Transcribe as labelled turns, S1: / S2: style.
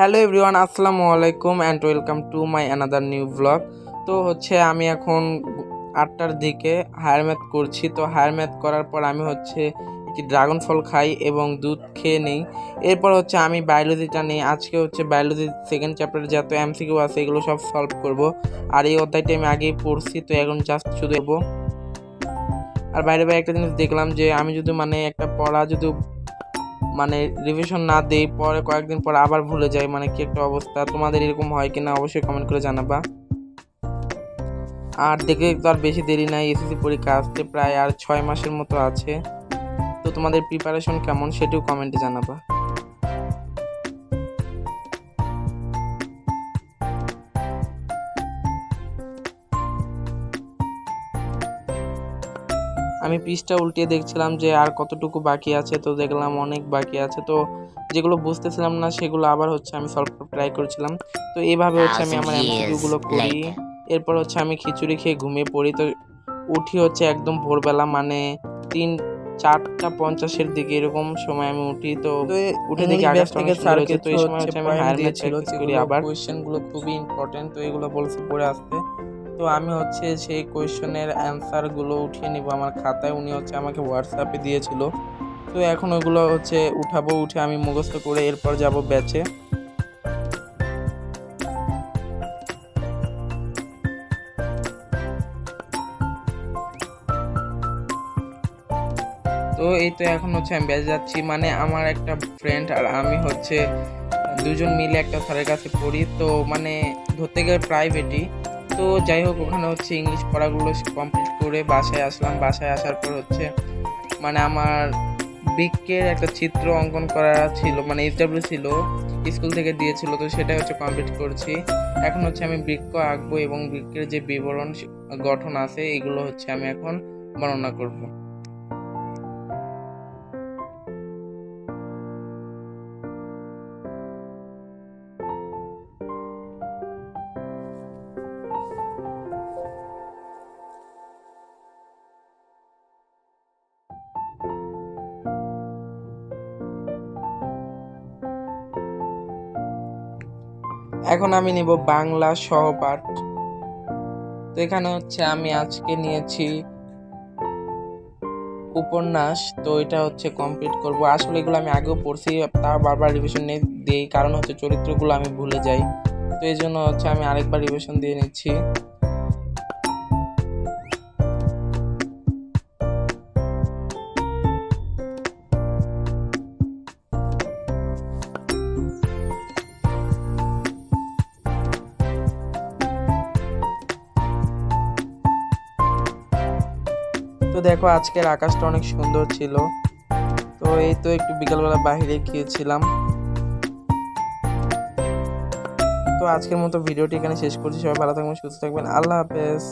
S1: Hello everyone, আসসালামু আলাইকুম and welcome to my another new blog. তো আমি এখন 8টার দিকে হায়ার ম্যাথ করছি। তো হায়ার ম্যাথ করার পর আমি একটি ড্রাগন ফল খাই এবং দুধ খেয়ে নিই। এরপর আমি বায়োলজিটা নিই। আজকে বায়োলজির সেকেন্ড চ্যাপ্টারে যত এমসিকিউ আছে এগুলো সব সলভ করব। আর এই অধ্যায়টা আমি আগেই পড়ছি, তো এখন জাস্ট শুধু দেবো। আর বাইরে একটা জিনিস দেখলাম যে আমি যদি একটা পড়া যদি রিভিশন না দেই, পরে কয়েকদিন পর আবার ভুলে যাই, কি একটা অবস্থা। তোমাদের এরকম হয় কিনা অবশ্যই কমেন্ট করে জানাবা। আর দেখে তো আর বেশি দেরি নাই, এসএসসি পরীক্ষা আসতে প্রায় আর 6 মাসের মতো আছে। তো তোমাদের প্রিপারেশন কেমন সেটাও কমেন্টে জানাবা। আমি পৃষ্ঠা উল্টিয়ে দেখছিলাম যে আর কতটুকু বাকি আছে, তো দেখলাম অনেক বাকি আছে। তো যেগুলো বুঝতেছিলাম না সেগুলো আবার আমি সলভ করে ট্রাই করছিলাম। তো এইভাবে আমি আমার এমসিকিউগুলো করি। এরপর আমি খিচুড়ি খেয়ে ঘুমিয়ে পড়ি। তো উঠি একদম ভোরবেলা, 4:50 দিকে এরকম সময় আমি উঠি। তো উঠে দেখি আকাশটা অনেক সুন্দর হয়েছে। তো এই সময় আমি হায়ার ম্যাথ প্র্যাকটিস করি। আবার কোয়েশ্চেনগুলো খুবই ইম্পর্টেন্ট, তো এগুলো বলছি পড়ে আসতে। তো আমি সেই কোয়েশ্চেনের অ্যান্সারগুলো উঠিয়ে নিব আমার খাতায়। উনি আমাকে হোয়াটসঅ্যাপে দিয়েছিল। তো এখন ওইগুলো উঠাবো, উঠে আমি মুখস্থ করে এরপর যাব ব্যাচে। তো এই তো এখন আমি ব্যাচে যাচ্ছি। আমার একটা ফ্রেন্ড আর আমি দুজন মিলে একটা স্যারের কাছে পড়ি। তো ধরতে গেলে প্রাইভেটই। তো যাই হোক, ওখানে ইংলিশ পড়াগুলো কমপ্লিট করে বাসায় আসলাম। বাসায় আসার পর আমার বৃক্ষের একটা চিত্র অঙ্কন করা ছিল, এসডব্লিউ ছিল, স্কুল থেকে দিয়েছিল। তো সেটা কমপ্লিট করছি। এখন আমি বৃক্ষ আঁকবো এবং বৃক্ষের যে বিবরণ গঠন আছে এগুলো আমি এখন বর্ণনা করব। এখন আমি নিব বাংলা সহপাঠ। তো এখানে আমি আজকে নিয়েছি উপন্যাস। তো এটা কমপ্লিট করব। আসলে এগুলো আমি আগেও পড়ছি, তা বারবার রিভিশন দিই, কারণ চরিত্রগুলো আমি ভুলে যাই। তো এই জন্য আমি আরেকবার রিভিশন দিয়ে নিচ্ছি। তো দেখো, আজকের আকাশটা অনেক সুন্দর ছিল। তো এই তো একটু বিকালবেলা বাইরে গিয়েছিলাম। তো আজকের মতো ভিডিওটি এখানে শেষ করছি। সবাই ভালো থাকবেন, সুস্থ থাকবেন। আল্লাহ হাফেজ।